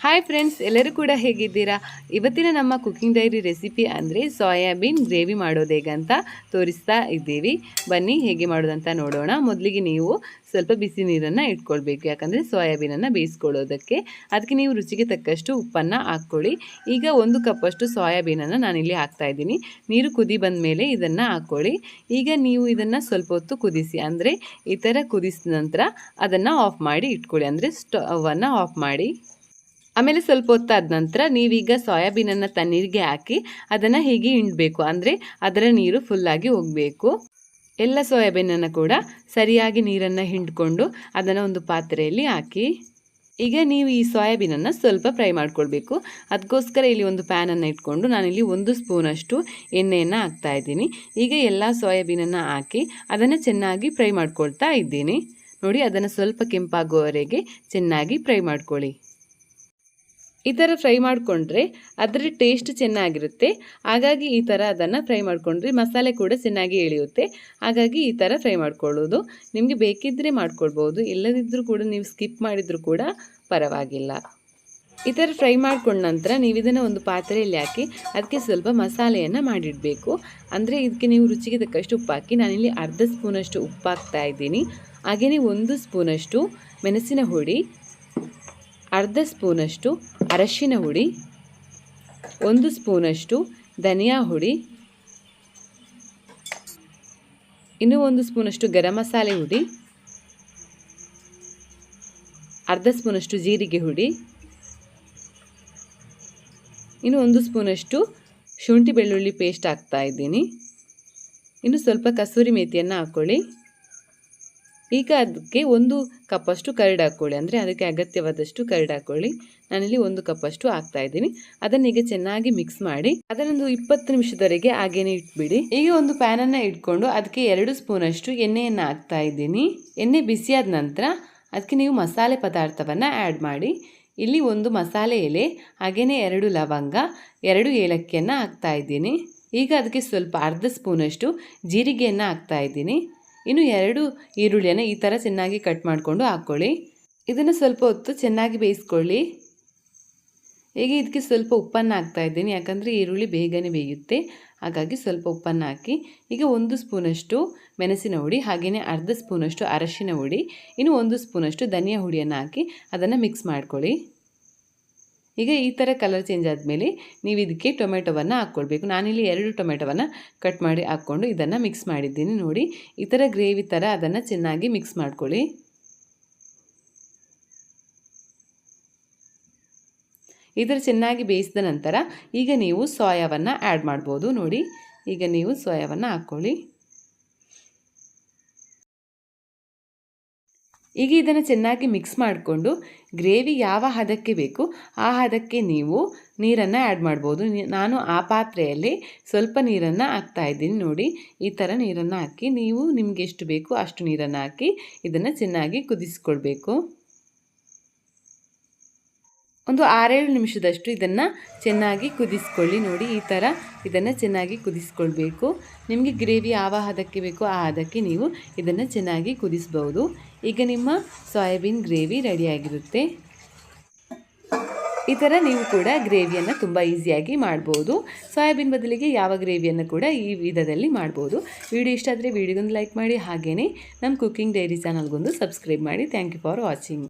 Hi friends, ಎಲ್ಲರೂ ಕೂಡ ಹೇಗಿದ್ದೀರಾ? ಇವತ್ತಿನ ನಮ್ಮ ಕುಕಿಂಗ್ ಡೈರಿ ರೆಸಿಪಿ ಅಂದರೆ ಸೋಯಾಬೀನ್ ಗ್ರೇವಿ ಮಾಡೋದು ಹೇಗಂತ ತೋರಿಸ್ತಾ ಇದ್ದೀವಿ. ಬನ್ನಿ ಹೇಗೆ ಮಾಡೋದಂತ ನೋಡೋಣ. ಮೊದಲಿಗೆ ನೀವು ಸ್ವಲ್ಪ ಬಿಸಿ ನೀರನ್ನು ಇಟ್ಕೊಳ್ಬೇಕು, ಯಾಕಂದರೆ ಸೋಯಾಬೀನನ್ನು ಬೇಯಿಸ್ಕೊಳ್ಳೋದಕ್ಕೆ. ಅದಕ್ಕೆ ನೀವು ರುಚಿಗೆ ತಕ್ಕಷ್ಟು ಉಪ್ಪನ್ನು ಹಾಕ್ಕೊಳ್ಳಿ. ಈಗ 1 ಕಪ್ಪಷ್ಟು ಸೋಯಾಬೀನನ್ನು ನಾನಿಲ್ಲಿ ಹಾಕ್ತಾಯಿದ್ದೀನಿ. ನೀರು ಕುದಿ ಬಂದ ಮೇಲೆ ಇದನ್ನು ಹಾಕ್ಕೊಳ್ಳಿ. ಈಗ ನೀವು ಇದನ್ನು ಸ್ವಲ್ಪ ಹೊತ್ತು ಕುದಿಸಿ, ಅಂದರೆ ಈ ಥರ ಕುದಿಸಿದ ನಂತರ ಅದನ್ನು ಆಫ್ ಮಾಡಿ ಇಟ್ಕೊಳ್ಳಿ, ಅಂದರೆ ಸ್ಟವನ್ನು ಆಫ್ ಮಾಡಿ. ಆಮೇಲೆ ಸ್ವಲ್ಪ ಹೊತ್ತಾದ ನಂತರ ನೀವೀಗ ಸೋಯಾಬೀನನ್ನು ತಣ್ಣೀರಿಗೆ ಹಾಕಿ ಅದನ್ನು ಹೀಗೆ ಹಿಂಡಬೇಕು, ಅಂದರೆ ಅದರ ನೀರು ಫುಲ್ಲಾಗಿ ಹೋಗಬೇಕು. ಎಲ್ಲ ಸೋಯಾಬೀನನ್ನು ಕೂಡ ಸರಿಯಾಗಿ ನೀರನ್ನು ಹಿಂಡ್ಕೊಂಡು ಅದನ್ನು ಒಂದು ಪಾತ್ರೆಯಲ್ಲಿ ಹಾಕಿ. ಈಗ ನೀವು ಈ ಸೋಯಾಬೀನನ್ನು ಸ್ವಲ್ಪ ಫ್ರೈ ಮಾಡ್ಕೊಳ್ಬೇಕು. ಅದಕ್ಕೋಸ್ಕರ ಇಲ್ಲಿ ಒಂದು ಪ್ಯಾನನ್ನು ಇಟ್ಕೊಂಡು ನಾನಿಲ್ಲಿ 1 ಸ್ಪೂನಷ್ಟು ಎಣ್ಣೆಯನ್ನು ಹಾಕ್ತಾಯಿದ್ದೀನಿ. ಈಗ ಎಲ್ಲ ಸೋಯಾಬೀನನ್ನು ಹಾಕಿ ಅದನ್ನು ಚೆನ್ನಾಗಿ ಫ್ರೈ ಮಾಡ್ಕೊಳ್ತಾ ಇದ್ದೀನಿ. ನೋಡಿ, ಅದನ್ನು ಸ್ವಲ್ಪ ಕೆಂಪಾಗುವವರೆಗೆ ಚೆನ್ನಾಗಿ ಫ್ರೈ ಮಾಡ್ಕೊಳ್ಳಿ. ಈ ಥರ ಫ್ರೈ ಮಾಡಿಕೊಂಡ್ರೆ ಅದರ ಟೇಸ್ಟ್ ಚೆನ್ನಾಗಿರುತ್ತೆ. ಹಾಗಾಗಿ ಈ ಥರ ಅದನ್ನು ಫ್ರೈ ಮಾಡಿಕೊಂಡ್ರೆ ಮಸಾಲೆ ಕೂಡ ಚೆನ್ನಾಗಿ ಎಳೆಯುತ್ತೆ. ಹಾಗಾಗಿ ಈ ಥರ ಫ್ರೈ ಮಾಡ್ಕೊಳ್ಳೋದು. ನಿಮಗೆ ಬೇಕಿದ್ದರೆ ಮಾಡ್ಕೊಳ್ಬೋದು, ಇಲ್ಲದಿದ್ದರೂ ಕೂಡ ನೀವು ಸ್ಕಿಪ್ ಮಾಡಿದರೂ ಕೂಡ ಪರವಾಗಿಲ್ಲ. ಈ ಥರ ಫ್ರೈ ಮಾಡ್ಕೊಂಡ ನಂತರ ನೀವು ಇದನ್ನು ಒಂದು ಪಾತ್ರೆಯಲ್ಲಿ ಹಾಕಿ ಅದಕ್ಕೆ ಸ್ವಲ್ಪ ಮಸಾಲೆಯನ್ನು ಮಾಡಿಡಬೇಕು. ಅಂದರೆ ಇದಕ್ಕೆ ನೀವು ರುಚಿಗೆ ತಕ್ಕಷ್ಟು ಉಪ್ಪು ಹಾಕಿ. ನಾನಿಲ್ಲಿ ಅರ್ಧ ಸ್ಪೂನಷ್ಟು ಉಪ್ಪು ಹಾಕ್ತಾ ಇದ್ದೀನಿ. ಹಾಗೆಯೇ 1 ಸ್ಪೂನಷ್ಟು ಮೆಣಸಿನ ಹುಡಿ, ಅರ್ಧ ಸ್ಪೂನಷ್ಟು ಅರಶಿನ ಹುಡಿ, 1 ಸ್ಪೂನಷ್ಟು ಧನಿಯಾ ಹುಡಿ, ಇನ್ನೂ 1 ಸ್ಪೂನಷ್ಟು ಗರಂ ಮಸಾಲೆ ಹುಡಿ, ಅರ್ಧ ಸ್ಪೂನಷ್ಟು ಜೀರಿಗೆ ಹುಡಿ, ಇನ್ನು 1 ಸ್ಪೂನಷ್ಟು ಶುಂಠಿ ಬೆಳ್ಳುಳ್ಳಿ ಪೇಸ್ಟ್ ಹಾಕ್ತಾ ಇದ್ದೀನಿ. ಇನ್ನು ಸ್ವಲ್ಪ ಕಸೂರಿ ಮೇಥಿಯನ್ನು ಹಾಕ್ಕೊಳ್ಳಿ. ಈಗ ಅದಕ್ಕೆ 1 ಕಪ್ಪಷ್ಟು ಕರ್ಡ್ ಹಾಕ್ಕೊಳ್ಳಿ, ಅಂದರೆ ಅದಕ್ಕೆ ಅಗತ್ಯವಾದಷ್ಟು ಕರ್ಡ್ ಹಾಕ್ಕೊಳ್ಳಿ. ನಾನಿಲ್ಲಿ 1 ಕಪ್ಪಷ್ಟು ಹಾಕ್ತಾ ಇದ್ದೀನಿ. ಅದನ್ನೀಗ ಚೆನ್ನಾಗಿ ಮಿಕ್ಸ್ ಮಾಡಿ ಅದನ್ನೊಂದು 20 ನಿಮಿಷದವರೆಗೆ ಹಾಗೇನೆ ಇಟ್ಬಿಡಿ. ಈಗ ಒಂದು ಪ್ಯಾನನ್ನು ಇಟ್ಕೊಂಡು ಅದಕ್ಕೆ 2 ಸ್ಪೂನಷ್ಟು ಎಣ್ಣೆಯನ್ನು ಹಾಕ್ತಾ ಇದ್ದೀನಿ. ಎಣ್ಣೆ ಬಿಸಿಯಾದ ನಂತರ ಅದಕ್ಕೆ ನೀವು ಮಸಾಲೆ ಪದಾರ್ಥವನ್ನು ಆ್ಯಡ್ ಮಾಡಿ. ಇಲ್ಲಿ 1 ಮಸಾಲೆ ಎಲೆ, ಹಾಗೆಯೇ 2 ಲವಂಗ, 2 ಏಲಕ್ಕಿಯನ್ನು ಹಾಕ್ತಾ ಇದ್ದೀನಿ. ಈಗ ಅದಕ್ಕೆ ಸ್ವಲ್ಪ ಅರ್ಧ ಸ್ಪೂನಷ್ಟು ಜೀರಿಗೆಯನ್ನು ಹಾಕ್ತಾ ಇದ್ದೀನಿ. ಇನ್ನು 2 ಈರುಳ್ಳಿಯನ್ನು ಈ ಥರ ಚೆನ್ನಾಗಿ ಕಟ್ ಮಾಡಿಕೊಂಡು ಹಾಕ್ಕೊಳ್ಳಿ. ಇದನ್ನು ಸ್ವಲ್ಪ ಹೊತ್ತು ಚೆನ್ನಾಗಿ ಬೇಯಿಸ್ಕೊಳ್ಳಿ. ಈಗ ಇದಕ್ಕೆ ಸ್ವಲ್ಪ ಉಪ್ಪನ್ನು ಹಾಕ್ತಾ ಇದ್ದೀನಿ, ಯಾಕಂದರೆ ಈರುಳ್ಳಿ ಬೇಗನೆ ಬೇಯುತ್ತೆ. ಹಾಗಾಗಿ ಸ್ವಲ್ಪ ಉಪ್ಪನ್ನು ಹಾಕಿ. ಈಗ 1 ಸ್ಪೂನಷ್ಟು ಮೆಣಸಿನ ಹುಡಿ, ಹಾಗೆಯೇ ಅರ್ಧ ಸ್ಪೂನಷ್ಟು ಅರಶಿನ ಹುಡಿ, ಇನ್ನು 1 ಸ್ಪೂನಷ್ಟು ಧನಿಯಾ ಹುಡಿಯನ್ನು ಹಾಕಿ ಅದನ್ನು ಮಿಕ್ಸ್ ಮಾಡ್ಕೊಳ್ಳಿ. ಈಗ ಈ ಥರ ಕಲರ್ ಚೇಂಜ್ ಆದಮೇಲೆ ನೀವು ಇದಕ್ಕೆ ಟೊಮೆಟೊವನ್ನು ಹಾಕ್ಕೊಳ್ಬೇಕು. ನಾನಿಲ್ಲಿ 2 ಟೊಮೆಟೊವನ್ನು ಕಟ್ ಮಾಡಿ ಹಾಕ್ಕೊಂಡು ಇದನ್ನು ಮಿಕ್ಸ್ ಮಾಡಿದ್ದೀನಿ. ನೋಡಿ, ಈ ಥರ ಗ್ರೇವಿ ಥರ ಅದನ್ನು ಚೆನ್ನಾಗಿ ಮಿಕ್ಸ್ ಮಾಡ್ಕೊಳ್ಳಿ. ಈ ಥರ ಚೆನ್ನಾಗಿ ಬೇಯಿಸಿದ ನಂತರ ಈಗ ನೀವು ಸೋಯಾವನ್ನು ಆ್ಯಡ್ ಮಾಡ್ಬೋದು. ನೋಡಿ, ಈಗ ನೀವು ಸೋಯಾವನ್ನು ಹಾಕ್ಕೊಳ್ಳಿ. ಈಗ ಇದನ್ನು ಚೆನ್ನಾಗಿ ಮಿಕ್ಸ್ ಮಾಡಿಕೊಂಡು ಗ್ರೇವಿ ಯಾವ ಹದಕ್ಕೆ ಬೇಕು ಆ ಹದಕ್ಕೆ ನೀವು ನೀರನ್ನು ಆ್ಯಡ್ ಮಾಡ್ಬೋದು. ನಾನು ಆ ಪಾತ್ರೆಯಲ್ಲಿ ಸ್ವಲ್ಪ ನೀರನ್ನು ಹಾಕ್ತಾ ಇದ್ದೀನಿ. ನೋಡಿ, ಈ ಥರ ನೀರನ್ನು ಹಾಕಿ ನೀವು ನಿಮಗೆ ಎಷ್ಟು ಬೇಕು ಅಷ್ಟು ನೀರನ್ನು ಹಾಕಿ ಇದನ್ನು ಚೆನ್ನಾಗಿ ಕುದಿಸ್ಕೊಳ್ಬೇಕು. ಒಂದು 6-7 ನಿಮಿಷದಷ್ಟು ಇದನ್ನು ಚೆನ್ನಾಗಿ ಕುದಿಸ್ಕೊಳ್ಳಿ. ನೋಡಿ, ಈ ಥರ ಇದನ್ನು ಚೆನ್ನಾಗಿ ಕುದಿಸ್ಕೊಳ್ಬೇಕು. ನಿಮಗೆ ಗ್ರೇವಿ ಯಾವ ಹದಕ್ಕೆ ಬೇಕೋ ಆ ಹದಕ್ಕೆ ನೀವು ಇದನ್ನು ಚೆನ್ನಾಗಿ ಕುದಿಸ್ಬೋದು. ಈಗ ನಿಮ್ಮ ಸೋಯಾಬೀನ್ ಗ್ರೇವಿ ರೆಡಿಯಾಗಿರುತ್ತೆ. ಈ ಥರ ನೀವು ಕೂಡ ಗ್ರೇವಿಯನ್ನು ತುಂಬ ಈಸಿಯಾಗಿ ಮಾಡ್ಬೋದು. ಸೋಯಾಬೀನ್ ಬದಲಿಗೆ ಯಾವ ಗ್ರೇವಿಯನ್ನು ಕೂಡ ಈ ವಿಧದಲ್ಲಿ ಮಾಡ್ಬೋದು. ವಿಡಿಯೋ ಇಷ್ಟ ಆದರೆ ವಿಡಿಯೋಗೊಂದು ಲೈಕ್ ಮಾಡಿ, ಹಾಗೆಯೇ ನಮ್ಮ ಕುಕಿಂಗ್ ಡೈರಿ ಚಾನಲ್ಗೊಂದು ಸಬ್ಸ್ಕ್ರೈಬ್ ಮಾಡಿ. Thank you for watching.